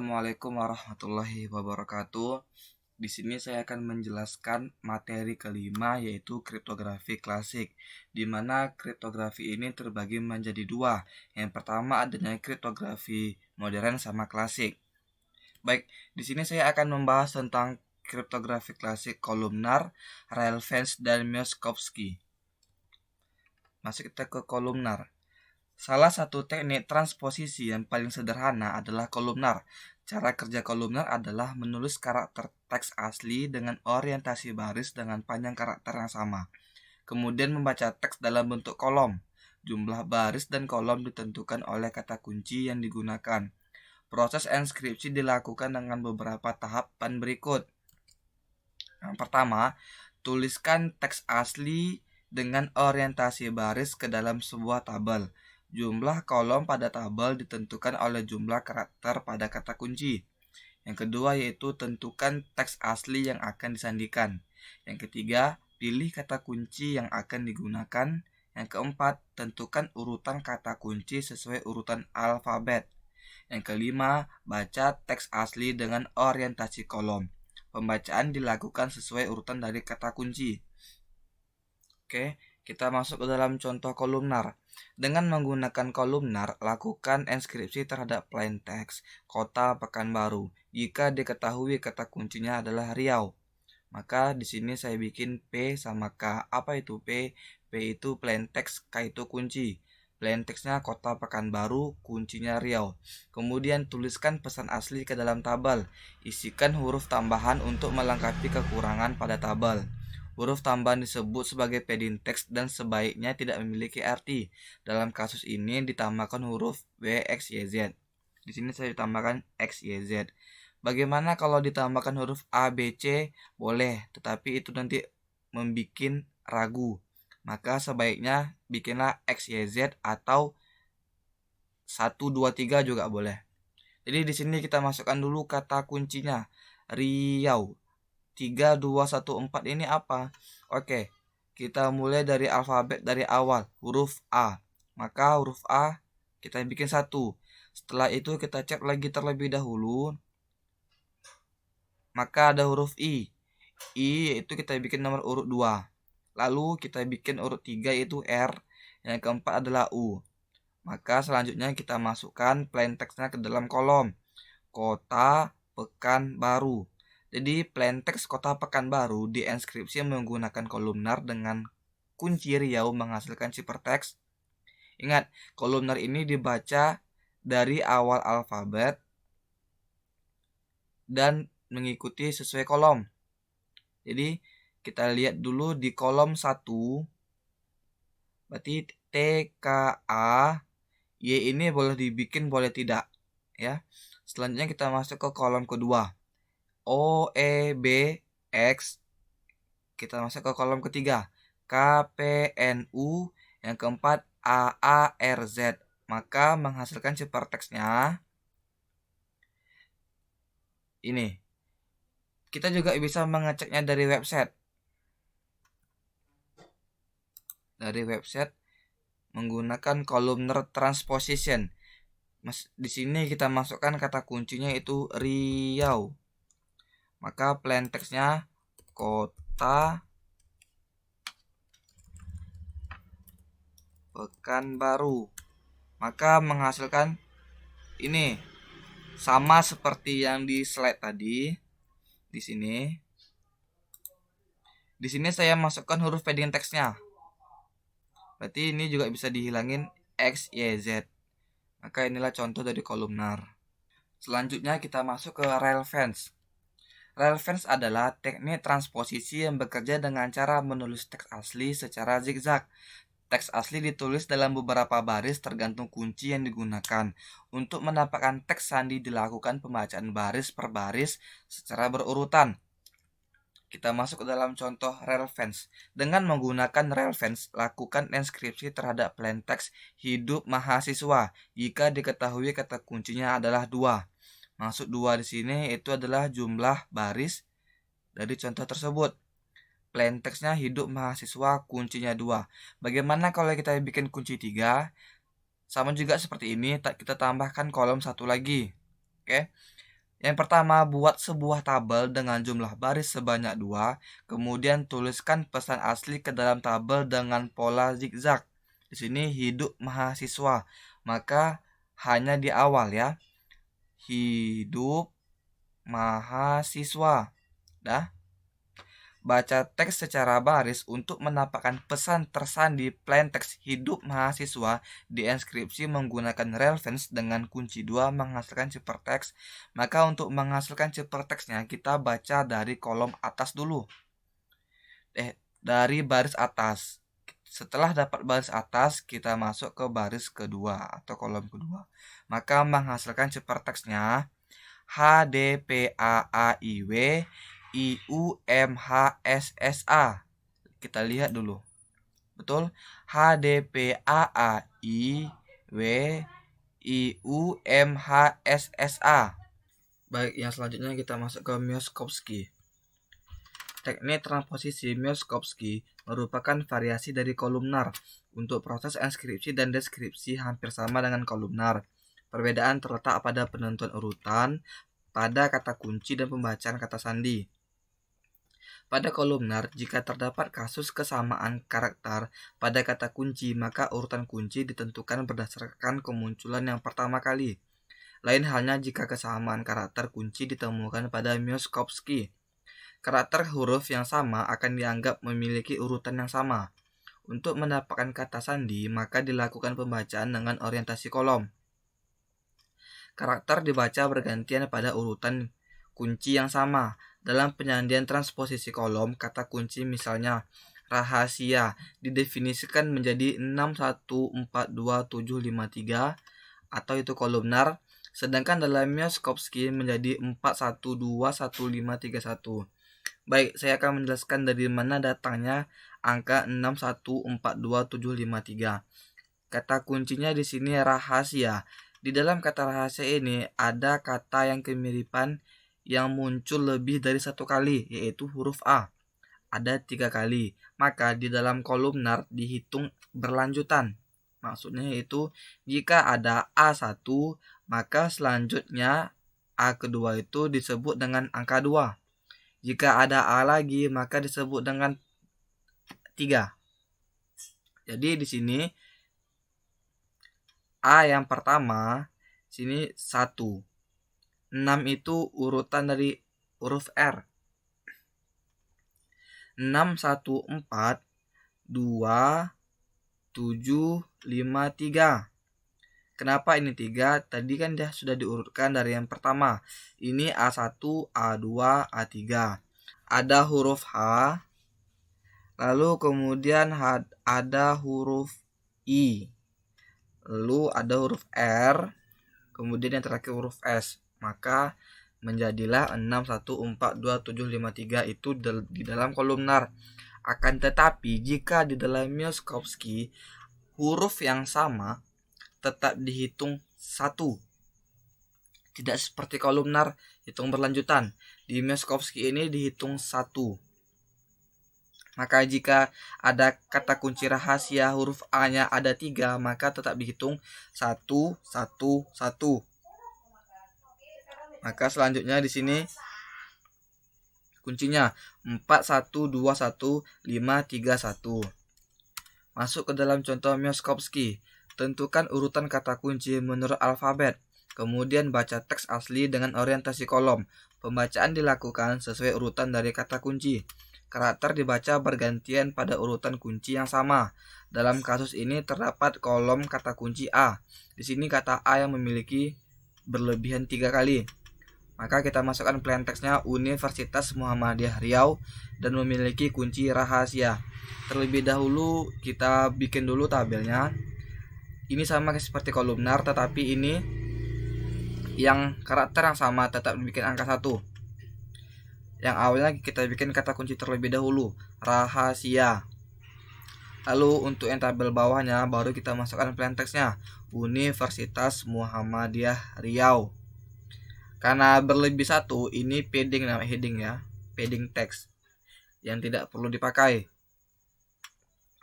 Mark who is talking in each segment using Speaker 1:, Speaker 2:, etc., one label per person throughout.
Speaker 1: Assalamualaikum warahmatullahi wabarakatuh. Di sini saya akan menjelaskan materi kelima yaitu kriptografi klasik, di mana kriptografi ini terbagi menjadi dua. Yang pertama adanya kriptografi modern sama klasik. Baik, di sini saya akan membahas tentang kriptografi klasik kolumnar, Railfans, dan Mioskovsky. Masuk kita ke kolumnar. Salah satu teknik transposisi yang paling sederhana adalah kolumnar. Cara kerja kolumnar adalah menulis karakter teks asli dengan orientasi baris dengan panjang karakter yang sama. Kemudian membaca teks dalam bentuk kolom. Jumlah baris dan kolom ditentukan oleh kata kunci yang digunakan. Proses enskripsi dilakukan dengan beberapa tahapan berikut. Yang pertama, tuliskan teks asli dengan orientasi baris ke dalam sebuah tabel. Jumlah kolom pada tabel ditentukan oleh jumlah karakter pada kata kunci. Yang kedua yaitu tentukan teks asli yang akan disandikan. Yang ketiga, pilih kata kunci yang akan digunakan. Yang keempat, tentukan urutan kata kunci sesuai urutan alfabet. Yang kelima, baca teks asli dengan orientasi kolom. Pembacaan dilakukan sesuai urutan dari kata kunci. Oke, kita masuk ke dalam contoh kolumnar. Dengan menggunakan kolumnar, lakukan enskripsi terhadap plain text Kota Pekanbaru jika diketahui kata kuncinya adalah Riau. Maka di sini saya bikin P sama K. Apa itu P? P itu plain text, K itu kunci. Plain textnya Kota Pekanbaru, kuncinya Riau. Kemudian tuliskan pesan asli ke dalam tabel. Isikan huruf tambahan untuk melengkapi kekurangan pada tabel. Huruf tambahan disebut sebagai padding teks dan sebaiknya tidak memiliki arti. Dalam kasus ini ditambahkan huruf W, X, Y, Z. Di sini saya ditambahkan X, Y, Z. Bagaimana kalau ditambahkan huruf A, B, C? Boleh, tetapi itu nanti membuat ragu. Maka sebaiknya bikinlah X, Y, Z atau 1, 2, 3 juga boleh. Jadi di sini kita masukkan dulu kata kuncinya. Riau. 3, 2, 1, 4 ini apa? Oke, kita mulai dari alfabet dari awal, huruf A. Maka huruf A kita bikin 1. Setelah itu kita cek lagi terlebih dahulu. Maka ada huruf I. I yaitu kita bikin nomor urut 2. Lalu kita bikin urut 3 yaitu R. Yang keempat adalah U. Maka selanjutnya kita masukkan plain text-nya ke dalam kolom. Kota Pekanbaru. Jadi plain text Kota Pekanbaru dienskripsi menggunakan kolumnar dengan kunci Riau menghasilkan ciphertext. Ingat, kolumnar ini dibaca dari awal alfabet dan mengikuti sesuai kolom. Jadi kita lihat dulu di kolom 1. Berarti T, K, A, Y ini boleh dibikin, boleh tidak. Ya. Selanjutnya kita masuk ke kolom kedua. O, E, B, X. Kita masuk ke kolom ketiga. K, P, N, U. Yang keempat A, A, R, Z. Maka menghasilkan ciphertextnya ini. Kita juga bisa mengeceknya dari website. Dari website menggunakan columnar transposition. Di sini kita masukkan kata kuncinya itu Riau. Maka plain text-nya Kota Pekanbaru. Maka menghasilkan ini sama seperti yang di slide tadi. Di sini. Di sini saya masukkan huruf padding text-nya. Berarti ini juga bisa dihilangin X, Y, Z. Maka inilah contoh dari kolumnar. Selanjutnya kita masuk ke Railfans. Railfans adalah teknik transposisi yang bekerja dengan cara menulis teks asli secara zigzag. Teks asli ditulis dalam beberapa baris tergantung kunci yang digunakan. Untuk mendapatkan teks sandi dilakukan pembacaan baris per baris secara berurutan. Kita masuk ke dalam contoh Railfans. Dengan menggunakan Railfans, lakukan enskripsi terhadap plain text hidup mahasiswa jika diketahui kata kuncinya adalah 2. Maksud 2 di sini itu adalah jumlah baris dari contoh tersebut. Plain text-nya hidup mahasiswa, kuncinya 2. Bagaimana kalau kita bikin kunci 3? Sama juga seperti ini, kita tambahkan kolom 1 lagi. Oke. Yang pertama, buat sebuah tabel dengan jumlah baris sebanyak 2, kemudian tuliskan pesan asli ke dalam tabel dengan pola zigzag. Di sini hidup mahasiswa, maka hanya di awal ya. Hidup mahasiswa. Dah. Baca teks secara baris untuk menampakkan pesan tersandi plain teks hidup mahasiswa di inskripsi menggunakan relevance dengan kunci 2 menghasilkan ciphertext. Maka untuk menghasilkan ciphertextnya kita baca dari kolom atas dulu. Dari baris atas. Setelah dapat baris atas, kita masuk ke baris kedua atau kolom kedua. Maka menghasilkan ciphertextnya HDPAAIW IUMHSSA. Kita lihat dulu. Betul? HDPAAIW IUMHSSA. Baik, yang selanjutnya kita masuk ke Mioskovsky. Teknik transposisi Mioskovsky merupakan variasi dari kolumnar. Untuk proses inskripsi dan deskripsi hampir sama dengan kolumnar. Perbedaan terletak pada penentuan urutan, pada kata kunci dan pembacaan kata sandi. Pada kolumnar, jika terdapat kasus kesamaan karakter pada kata kunci, maka urutan kunci ditentukan berdasarkan kemunculan yang pertama kali. Lain halnya jika kesamaan karakter kunci ditemukan pada Mioskovsky. Karakter huruf yang sama akan dianggap memiliki urutan yang sama. Untuk mendapatkan kata sandi, maka dilakukan pembacaan dengan orientasi kolom. Karakter dibaca bergantian pada urutan kunci yang sama. Dalam penyandian transposisi kolom, kata kunci misalnya rahasia didefinisikan menjadi 614273 atau itu kolumnar, sedangkan dalam Mioskovsky menjadi 41211531. Baik, saya akan menjelaskan dari mana datangnya angka 614273. Kata kuncinya di sini rahasia. Di dalam kata rahasia ini ada kata yang kemiripan yang muncul lebih dari satu kali, yaitu huruf A. Ada 3 kali. Maka di dalam kolumnar dihitung berlanjutan. Maksudnya yaitu jika ada A1, maka selanjutnya A kedua itu disebut dengan angka 2. Jika ada A lagi, maka disebut dengan 3. Jadi di sini A yang pertama, sini 1. 6 itu urutan dari huruf R. 6, 1, 4, 2, 7, 5, 3. Kenapa ini 3? Tadi kan dia sudah diurutkan dari yang pertama. Ini A1, A2, A3. Ada huruf H, lalu kemudian ada huruf I, lalu ada huruf R, kemudian yang terakhir huruf S. Maka menjadilah 614273 itu di dalam kolumnar. Akan tetapi jika di dalam Mioskovsky huruf yang sama tetap dihitung 1. Tidak seperti kolumnar hitung berlanjutan. Di Mioskovsky ini dihitung 1. Maka jika ada kata kunci rahasia huruf A-nya ada 3, maka tetap dihitung 1, 1, 1. Maka selanjutnya di sini kuncinya 41215331. Masuk ke dalam contoh Mioskovsky. Tentukan urutan kata kunci menurut alfabet. Kemudian baca teks asli dengan orientasi kolom. Pembacaan dilakukan sesuai urutan dari kata kunci. Karakter dibaca bergantian pada urutan kunci yang sama. Dalam kasus ini terdapat kolom kata kunci A. Di sini kata A yang memiliki berlebihan 3 kali. Maka kita masukkan plain text-nya Universitas Muhammadiyah Riau dan memiliki kunci rahasia. Terlebih dahulu kita bikin dulu tabelnya. Ini sama seperti kolumnar, tetapi ini yang karakter yang sama tetap dibikin angka 1. Yang awalnya kita bikin kata kunci terlebih dahulu, rahasia. Lalu untuk yang tabel bawahnya baru kita masukkan plain text-nya Universitas Muhammadiyah Riau. Karena berlebih 1, ini padding namanya, heading ya, padding text yang tidak perlu dipakai.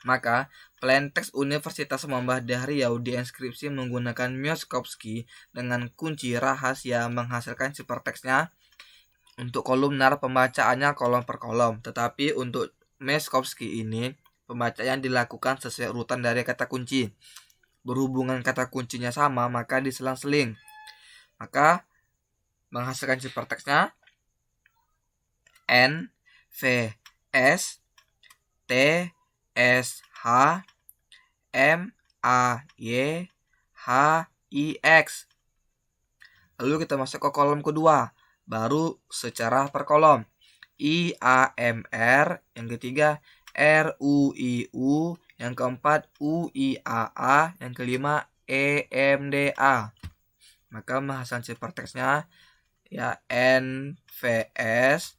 Speaker 1: Maka, plaintext Universitas Muhammadiyah Riau dienkripsi menggunakan Myaskovsky dengan kunci rahasia menghasilkan siperteksnya. Untuk kolumnar pembacaannya kolom per kolom, tetapi untuk Myaskovsky ini pembacaan dilakukan sesuai urutan dari kata kunci. Berhubungan kata kuncinya sama, maka diselang-seling. Maka menghasilkan siperteksnya N V S T S H M A Y H I X. Lalu kita masuk ke kolom kedua, baru secara per kolom. I A M R, yang ketiga R U I U, yang keempat U I A A, yang kelima E M D A. Maka menghasilkan siperteksnya ya N V S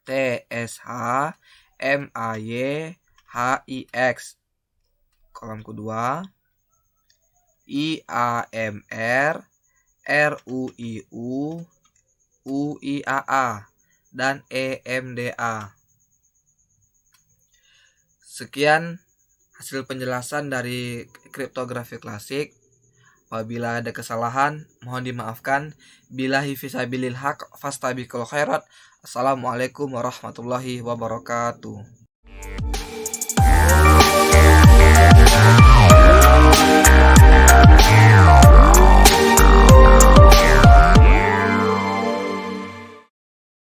Speaker 1: T S H M A Y H I X. Kolom kedua I A M R R U I U U I A A dan E M D A. Sekian hasil penjelasan dari kriptografi klasik. Apabila ada kesalahan, mohon dimaafkan. Billahi fisabilil haq fastabiqul khairat. Assalamualaikum warahmatullahi wabarakatuh.